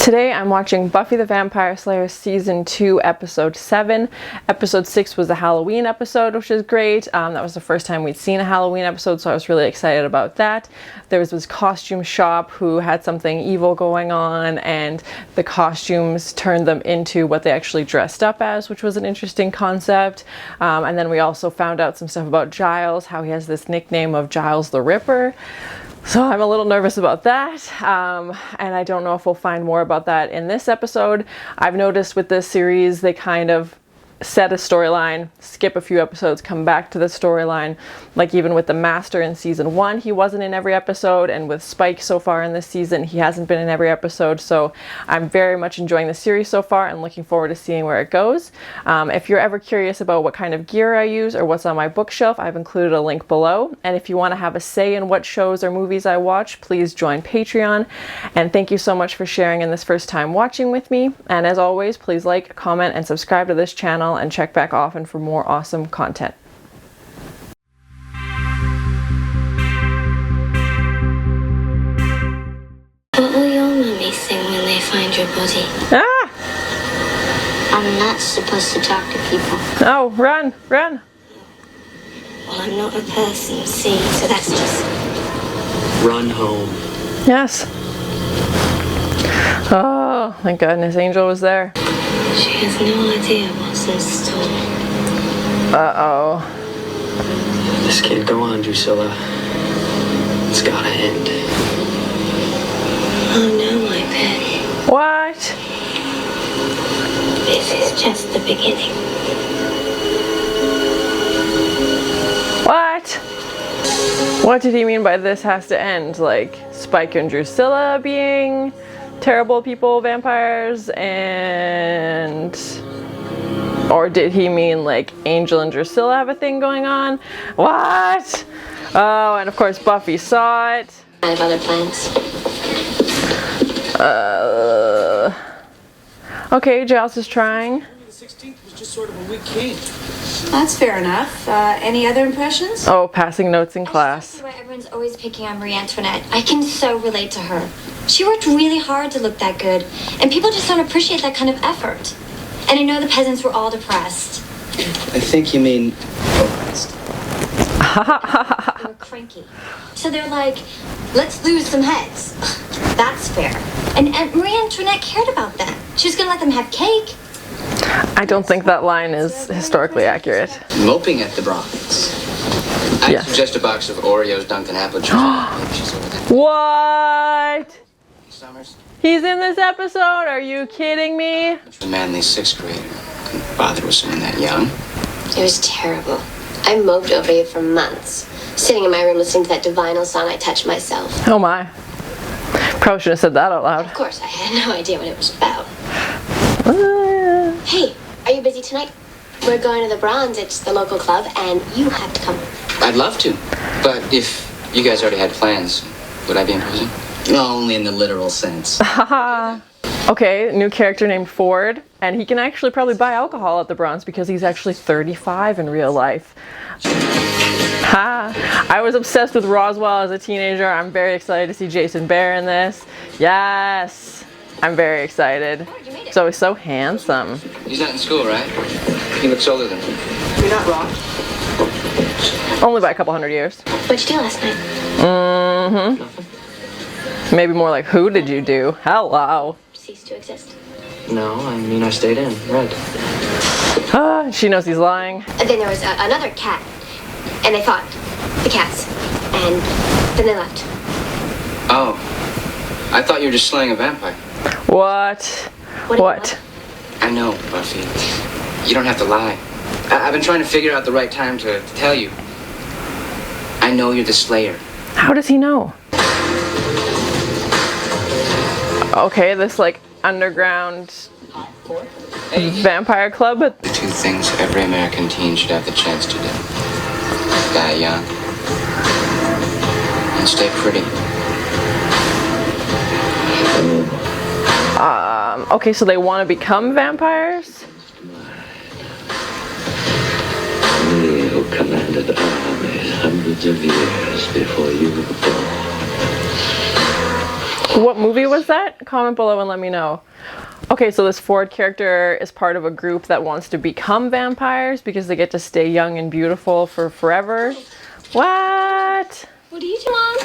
Today I'm watching Buffy the Vampire Slayer Season 2, Episode 7. Episode 6 was a Halloween episode, which is great. That was the first time we'd seen a Halloween episode, so I was really excited about that. There was this costume shop who had something evil going on, and the costumes turned them into what they actually dressed up as, which was an interesting concept. And then we also found out some stuff about Giles, how he has this nickname of Giles the Ripper. So I'm a little nervous about that, and I don't know if we'll find more about that in this episode. I've noticed with this series, they kind of set a storyline, skip a few episodes, come back to the storyline. Like even with the Master in Season 1, he wasn't in every episode, and with Spike so far in this season, he hasn't been in every episode. So I'm very much enjoying the series so far and looking forward to seeing where it goes. If you're ever curious about what kind of gear I use or what's on my bookshelf, I've included a link below. And if you want to have a say in what shows or movies I watch, please join Patreon. And thank you so much for sharing in this first time watching with me. And as always, please like, comment, and subscribe to this channel, and check back often for more awesome content. What will your mummy sing when they find your body? Ah! I'm not supposed to talk to people. Oh, run, run. Well, I'm not a person, see, so that's just... Run home. Yes. Oh, thank goodness Angel was there. She has no idea what's in store. Uh-oh. This can't go on, Drusilla. It's gotta end. Oh no, my pet. What? This is just the beginning. What? What did he mean by this has to end? Like Spike and Drusilla being terrible people, vampires, and... Or did he mean like Angel and Drusilla have a thing going on? What? Oh, and of course Buffy saw it. I have other plans. Okay, Giles is trying. The 16th was just sort of a weak game. That's fair enough. Any other impressions? Oh, passing notes in I just class. don't see why everyone's always picking on Marie Antoinette. I can so relate to her. She worked really hard to look that good, and people just don't appreciate that kind of effort. And I know the peasants were all depressed. I think you mean... They were cranky. So they're like, let's lose some heads. That's fair. And Marie Antoinette cared about them. She was gonna let them have cake. I don't think that line is historically accurate. Moping at the Bronx. I Yes. suggest a box of Oreos dunked in apple juice. She's over there. What? Summers. He's in this episode? Are you kidding me? A manly sixth grader. Couldn't bother with someone that young. It was terrible. I moped over you for months, sitting in my room listening to that Divinal song I touched myself. Oh my. Probably should have said that out loud. Of course, I had no idea what it was about. Uh, Hey, are you busy tonight? We're going to the Bronze. It's the local club, and you have to come. I'd love to. But if you guys already had plans, would I be imposing? No, only in the literal sense. Haha. Okay, new character named Ford, and he can actually probably buy alcohol at the Bronze because he's actually 35 in real life. Ha! I was obsessed with Roswell as a teenager. I'm very excited to see Jason Behr in this. Yes! I'm very excited. He's always so handsome. He's not in school, right? He looks older than me. You're not wrong. Only by a couple hundred years. What'd you do last night? Mm-hmm. Maybe more like, who did you do? Hello. Cease to exist. No, I mean I stayed in. Read. Ah, she knows he's lying. And then there was another cat, and they fought. The cats. And then they left. Oh. I thought you were just slaying a vampire. What? What do you What? I know, Buffy. You don't have to lie. I've been trying to figure out the right time to tell you. I know you're the Slayer. How does he know? Okay, this like underground vampire club. The two things every American teen should have the chance to do. Die young. And stay pretty. Okay, so they want to become vampires? Me who commanded armies hundreds of years before you were born. What movie was that? Comment below and let me know. Okay, so this Ford character is part of a group that wants to become vampires because they get to stay young and beautiful for forever. What? What are you doing, Mom?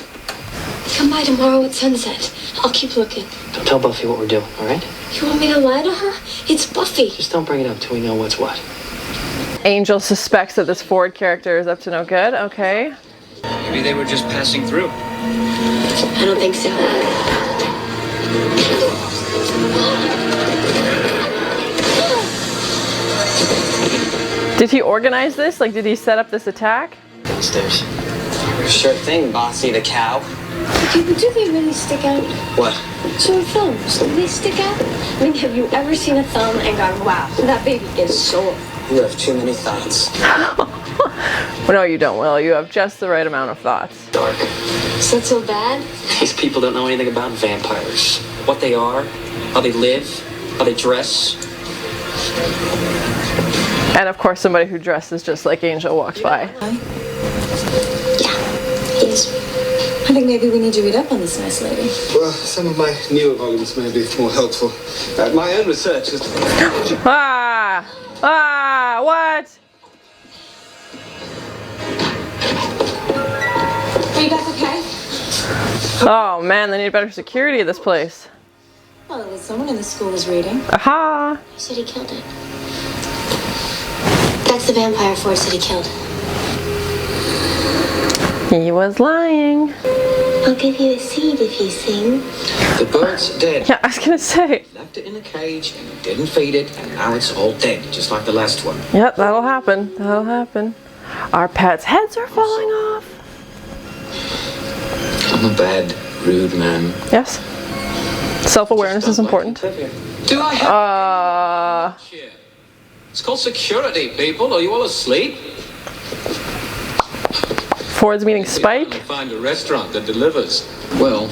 Come by tomorrow at sunset. I'll keep looking. Don't tell Buffy what we're doing, all right? You want me to lie to her? It's Buffy. Just don't bring it up till we know what's what. Angel suspects that this Ford character is up to no good. Okay. Maybe they were just passing through. I don't think so. Did he organize this? Like, did he set up this attack? Downstairs. Sure thing, Bossy the cow. Okay, but do they really stick out? What? So in films, do they stick out? I mean, have you ever seen a thumb and gone, wow, that baby is sore? You have too many thoughts. Well, no, you don't, Will. You have just the right amount of thoughts. Dark. Is that so bad? These people don't know anything about vampires. What they are, how they live, how they dress. And of course, somebody who dresses just like Angel walks by. Yes. I think maybe we need to read up on this nice lady. Well, some of my newer volumes may be more helpful. My own research has... What? Are you guys okay? Oh man, they need better security at this place. Well, at least someone in the school is reading. Aha! He said he killed it. That's the vampire Ford said he killed. He was lying. I'll give you a seed if you sing. The bird's dead. Yeah, I was gonna say. Left it in a cage and you didn't feed it, and now it's all dead, just like the last one. Yep, that'll happen. That'll happen. Our pets' heads are falling off. I'm a bad, rude man. Yes. Self-awareness is important. Do I have here? It's called security, people. Are you all asleep? Ford's meeting Spike. Find a restaurant that delivers. Well,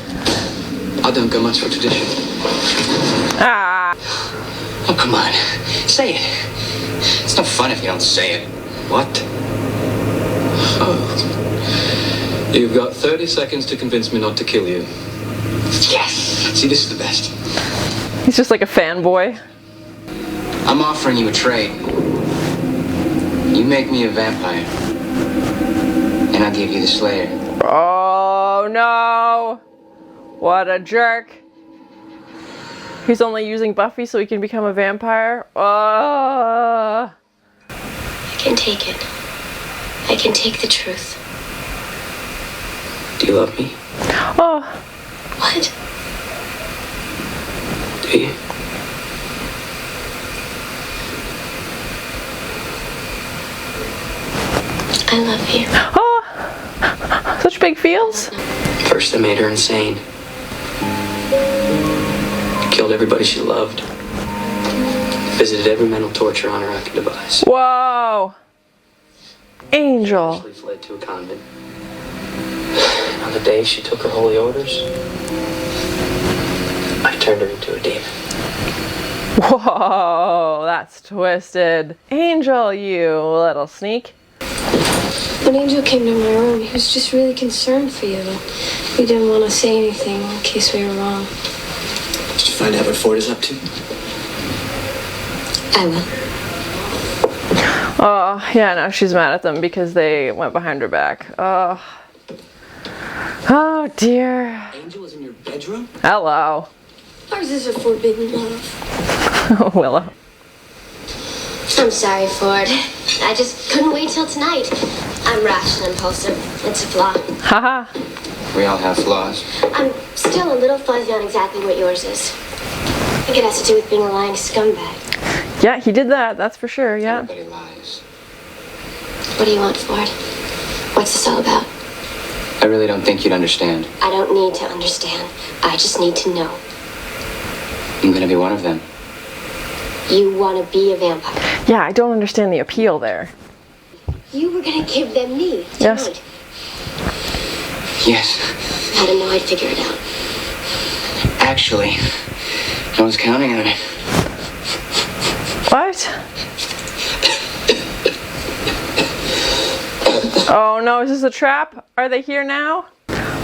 I don't go much for tradition. Ah! Oh, come on. Say it. It's no fun if you don't say it. What? Oh. You've got 30 seconds to convince me not to kill you. Yes. See, this is the best. He's just like a fanboy. I'm offering you a trade. You make me a vampire. And I'll give you the Slayer. Oh no! What a jerk. He's only using Buffy so he can become a vampire? Oh. I can take it. I can take the truth. Do you love me? Oh. What? Do you? I love you. Oh. Such big feels. First, I made her insane. Killed everybody she loved. Visited every mental torture on her I could devise. Whoa. Angel. Eventually fled to a convent. And on the day she took her holy orders, I turned her into a demon. Whoa, that's twisted. Angel, you little sneak. When Angel came to my room, he was just really concerned for you. He didn't want to say anything in case we were wrong. Did you find out what Ford is up to? I will. Oh, yeah, now she's mad at them because they went behind her back. Oh. Oh, dear. Angel is in your bedroom? Hello. Ours is a forbidden love. Willow. I'm sorry, Ford. I just couldn't wait till tonight. I'm rash and impulsive. It's a flaw. Haha. We all have flaws. I'm still a little fuzzy on exactly what yours is. I think it has to do with being a lying scumbag. Yeah, he did that, that's for sure, yeah. Everybody lies. What do you want, Ford? What's this all about? I really don't think you'd understand. I don't need to understand. I just need to know. I'm gonna be one of them. You want to be a vampire. Yeah, I don't understand the appeal there. You were going to give them me tonight. Yes. Yes. I didn't know I'd figure it out. Actually, I was counting on it. What? Oh no, is this a trap? Are they here now?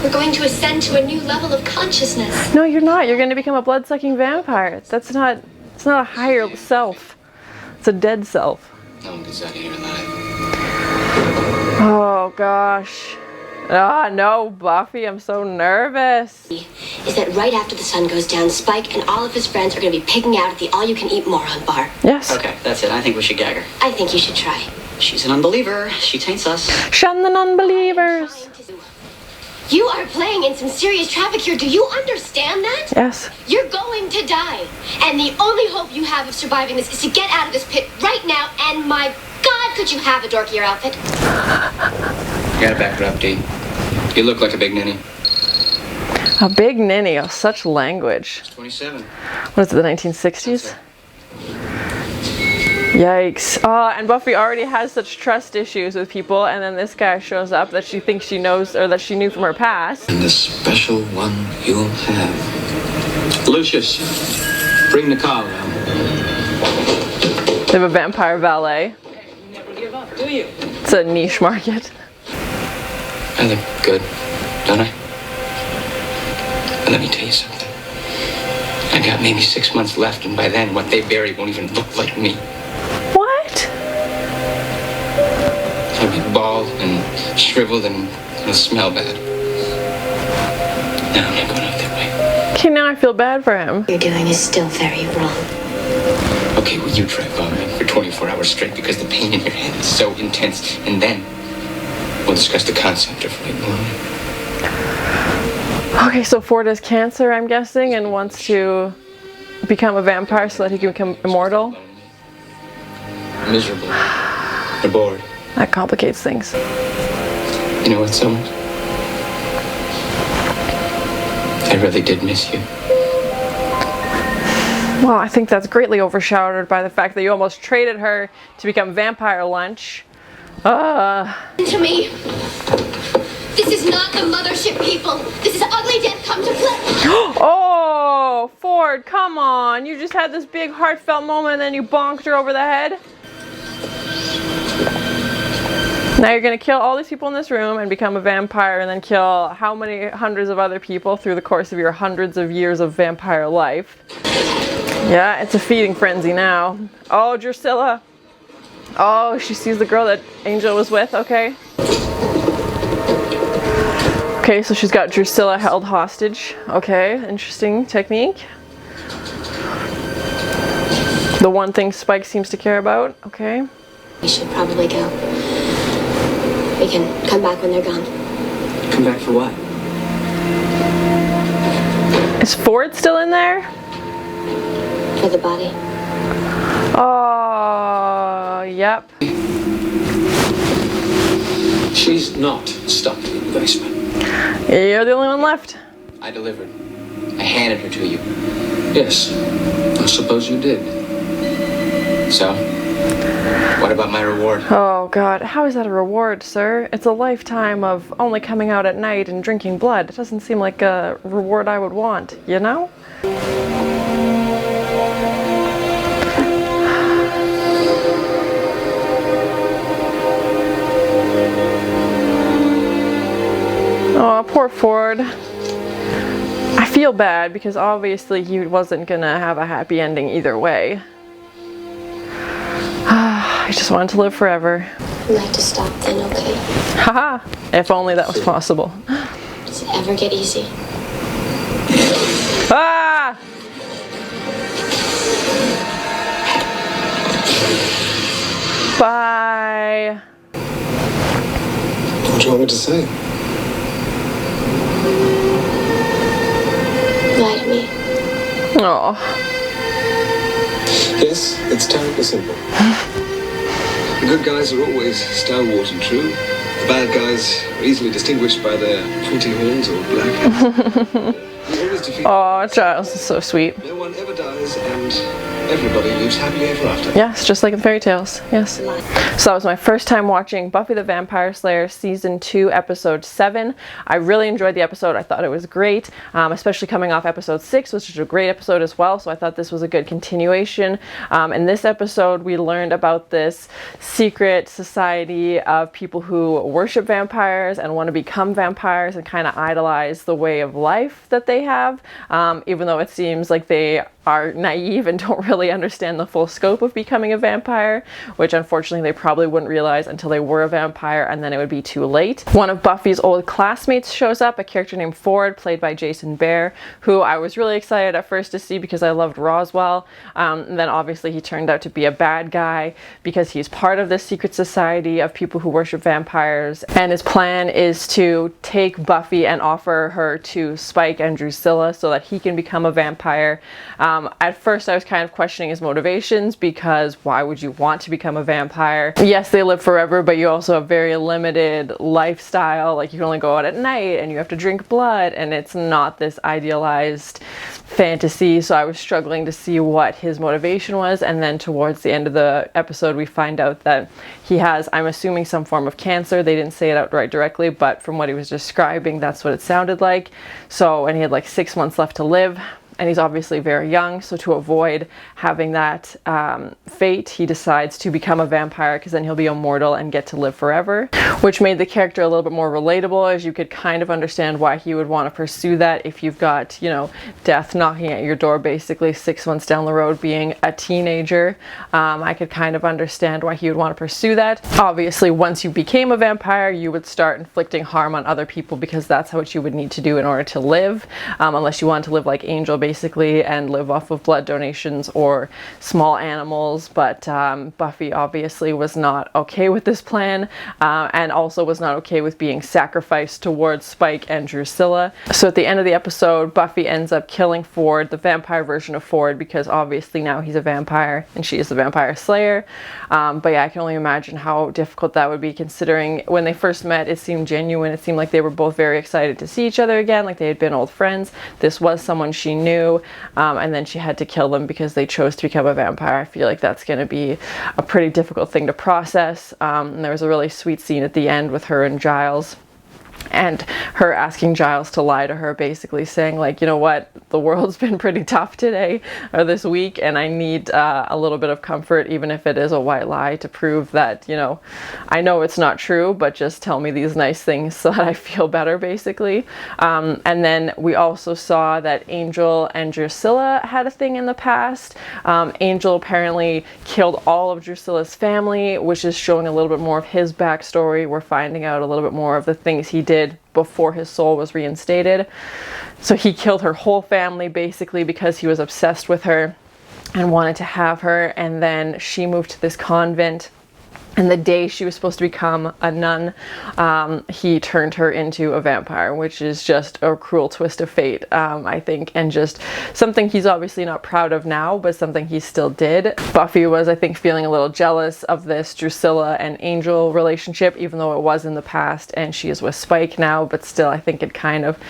We're going to ascend to a new level of consciousness. No, you're not. You're going to become a blood-sucking vampire. It's not a higher self. It's a dead self. No one gets out of here alive. Oh, gosh. Ah, no, Buffy, I'm so nervous. Is that right after the sun goes down, Spike and all of his friends are going to be picking out at the all-you-can-eat moron bar. Yes. Okay, that's it. I think we should gag her. I think you should try. She's an unbeliever. She taints us. Shun the non-believers. You are playing in some serious traffic here. Do you understand that? Yes. You're going to die. And the only hope you have of surviving this is to get out of this pit right now. And my God, could you have a dorkier outfit? You gotta back her up, Dee. You look like a big ninny. A big ninny. Oh, such language. 27. What is it, the 1960s? Yikes. Oh, and Buffy already has such trust issues with people, and then this guy shows up that she thinks she knows, or that she knew from her past. And the special one you'll have. Lucius, bring the car around. They have a vampire valet. You never give up, do you? It's a niche market. I look good, don't I? And let me tell you something. I got maybe 6 months left, and by then, what they bury won't even look like me. What? I'll be bald and shriveled and it'll smell bad. No, I'm not going out that way. Okay, now I feel bad for him. What you're doing is still very wrong. Okay, well, you try vomiting for 24 hours straight because the pain in your head is so intense, and then we'll discuss the concept of right now. Okay, so Ford has cancer, I'm guessing, and wants to become a vampire so that he can become immortal. Miserable. Or bored. That complicates things. You know what, Summer? I really did miss you. Well, I think that's greatly overshadowed by the fact that you almost traded her to become vampire lunch. Listen to me. This is not the mothership, people. This is ugly death come to play. Oh, Ford, come on. You just had this big heartfelt moment and then you bonked her over the head. Now you're going to kill all these people in this room and become a vampire and then kill how many hundreds of other people through the course of your hundreds of years of vampire life. Yeah, it's a feeding frenzy now. Oh, Drusilla. Oh, she sees the girl that Angel was with, okay. Okay, so she's got Drusilla held hostage. Okay, interesting technique. The one thing Spike seems to care about, okay. We should probably go. We can come back when they're gone. Come back for what? Is Ford still in there? For the body. Oh, yep. She's not stuck in the basement. You're the only one left. I delivered. I handed her to you. Yes, I suppose you did. So? What about my reward? Oh God, how is that a reward, sir? It's a lifetime of only coming out at night and drinking blood. It doesn't seem like a reward I would want, you know? Oh, poor Ford. I feel bad because obviously he wasn't gonna have a happy ending either way. I just wanted to live forever. I'd like to stop then, okay? Haha! If only that was possible. Does it ever get easy? Ah! Bye. What do you want me to say? Lie to me. Oh. Yes, it's terribly simple. The good guys are always stalwart and true. The bad guys are easily distinguished by their pointy horns or black hats. We always defeat. Oh, Giles is so sweet. No one ever dies, and everybody lives happily ever after. Yes, just like in fairy tales. Yes. So that was my first time watching Buffy the Vampire Slayer Season 2, Episode 7. I really enjoyed the episode. I thought it was great, especially coming off Episode 6, which was a great episode as well. So I thought this was a good continuation. In this episode, we learned about this secret society of people who worship vampires and want to become vampires and kind of idolize the way of life that they have, even though it seems like they are naive and don't really understand the full scope of becoming a vampire, which unfortunately they probably wouldn't realize until they were a vampire, and then it would be too late. One of Buffy's old classmates shows up, a character named Ford, played by Jason Behr, who I was really excited at first to see because I loved Roswell. And then obviously he turned out to be a bad guy because he's part of this secret society of people who worship vampires, and his plan is to take Buffy and offer her to Spike and Drusilla so that he can become a vampire. At first I was kind of questioning his motivations, because why would you want to become a vampire? Yes, they live forever, but you also have very limited lifestyle. Like, you can only go out at night and you have to drink blood, and it's not this idealized fantasy. So I was struggling to see what his motivation was, and then towards the end of the episode we find out that he has, I'm assuming, some form of cancer. They didn't say it outright directly, but from what he was describing, that's what it sounded like. So, and he had like 6 months left to live. And he's obviously very young, so to avoid having that fate, he decides to become a vampire, because then he'll be immortal and get to live forever, which made the character a little bit more relatable, as you could kind of understand why he would want to pursue that if you've got, you know, death knocking at your door basically 6 months down the road being a teenager. I could kind of understand why he would want to pursue that. Obviously, once you became a vampire, you would start inflicting harm on other people, because that's what you would need to do in order to live, unless you wanted to live like Angel basically and live off of blood donations or small animals. But Buffy obviously was not okay with this plan, and also was not okay with being sacrificed towards Spike and Drusilla. So at the end of the episode, Buffy ends up killing Ford, the vampire version of Ford, because obviously now he's a vampire and she is the Vampire Slayer. But yeah, I can only imagine how difficult that would be, considering when they first met it seemed genuine. It seemed like they were both very excited to see each other again, like they had been old friends. This was someone she knew. And then she had to kill them because they chose to become a vampire. I feel like that's going to be a pretty difficult thing to process. And there was a really sweet scene at the end with her and Giles, and her asking Giles to lie to her, basically saying, like, you know what, the world's been pretty tough today or this week, and I need a little bit of comfort, even if it is a white lie, to prove that, you know, I know it's not true, but just tell me these nice things so that I feel better, basically. And then we also saw that Angel and Drusilla had a thing in the past. Angel apparently killed all of Drusilla's family, which is showing a little bit more of his backstory. We're finding out a little bit more of the things he did before his soul was reinstated. So he killed her whole family basically because he was obsessed with her and wanted to have her, and then she moved to this convent. And the day she was supposed to become a nun, he turned her into a vampire, which is just a cruel twist of fate, I think, and just something he's obviously not proud of now, but something he still did. Buffy was, I think, feeling a little jealous of this Drusilla and Angel relationship, even though it was in the past, and she is with Spike now, but still I think it kind of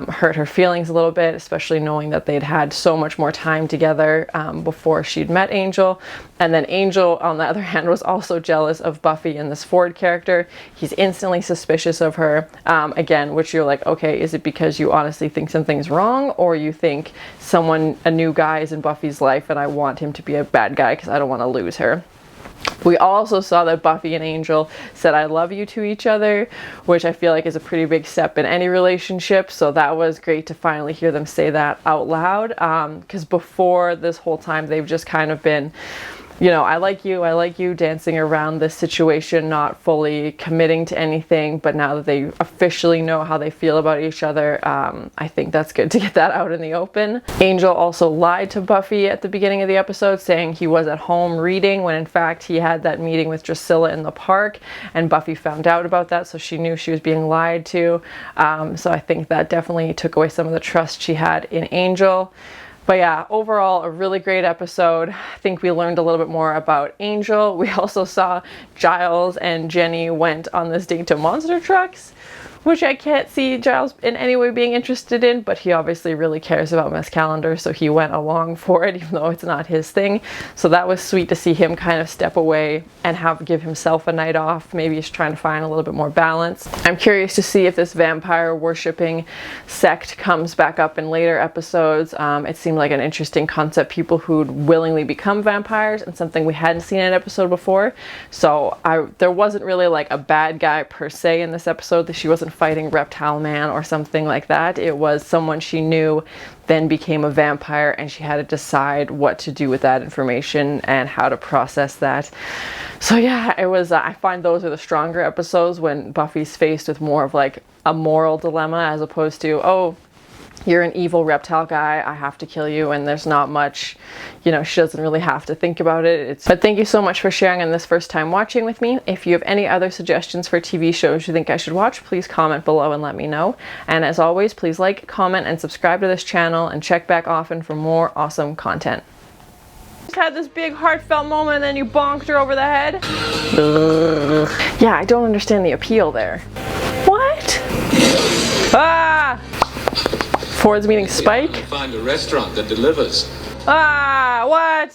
hurt her feelings a little bit, especially knowing that they'd had so much more time together before she'd met Angel. And then Angel, on the other hand, was also jealous of Buffy and this Ford character. He's instantly suspicious of her, again, which you're like, okay, is it because you honestly think something's wrong, or you think a new guy is in Buffy's life and I want him to be a bad guy because I don't want to lose her? We also saw that Buffy and Angel said I love you to each other, which I feel like is a pretty big step in any relationship, so that was great to finally hear them say that out loud, because before this whole time they've just kind of been, you know, I like you, dancing around this situation, not fully committing to anything. But now that they officially know how they feel about each other, I think that's good to get that out in the open. Angel also lied to Buffy at the beginning of the episode, saying he was at home reading, when in fact he had that meeting with Drusilla in the park, and Buffy found out about that, so she knew she was being lied to. So I think that definitely took away some of the trust she had in Angel. But yeah, overall, a really great episode. I think we learned a little bit more about Angel. We also saw Giles and Jenny went on this date to monster trucks, which I can't see Giles in any way being interested in, but he obviously really cares about Miss Calendar, so he went along for it, even though it's not his thing. So that was sweet to see him kind of step away and give himself a night off. Maybe he's trying to find a little bit more balance. I'm curious to see if this vampire worshipping sect comes back up in later episodes. It seemed like an interesting concept, people who'd willingly become vampires, and something we hadn't seen in an episode before. So there wasn't really like a bad guy per se in this episode, that she wasn't fighting Reptile Man or something like that. It was someone she knew then became a vampire, and she had to decide what to do with that information and how to process that. So yeah, it was, I find those are the stronger episodes, when Buffy's faced with more of like a moral dilemma, as opposed to, oh, you're an evil reptile guy, I have to kill you, and there's not much, you know, she doesn't really have to think about it. But thank you so much for sharing on this first time watching with me. If you have any other suggestions for TV shows you think I should watch, please comment below and let me know. And as always, please like, comment, and subscribe to this channel, and check back often for more awesome content. Just had this big heartfelt moment and then you bonked her over the head. Yeah, I don't understand the appeal there. What? Ah! Ford's meeting Spike? Find a restaurant that delivers. Ah, what?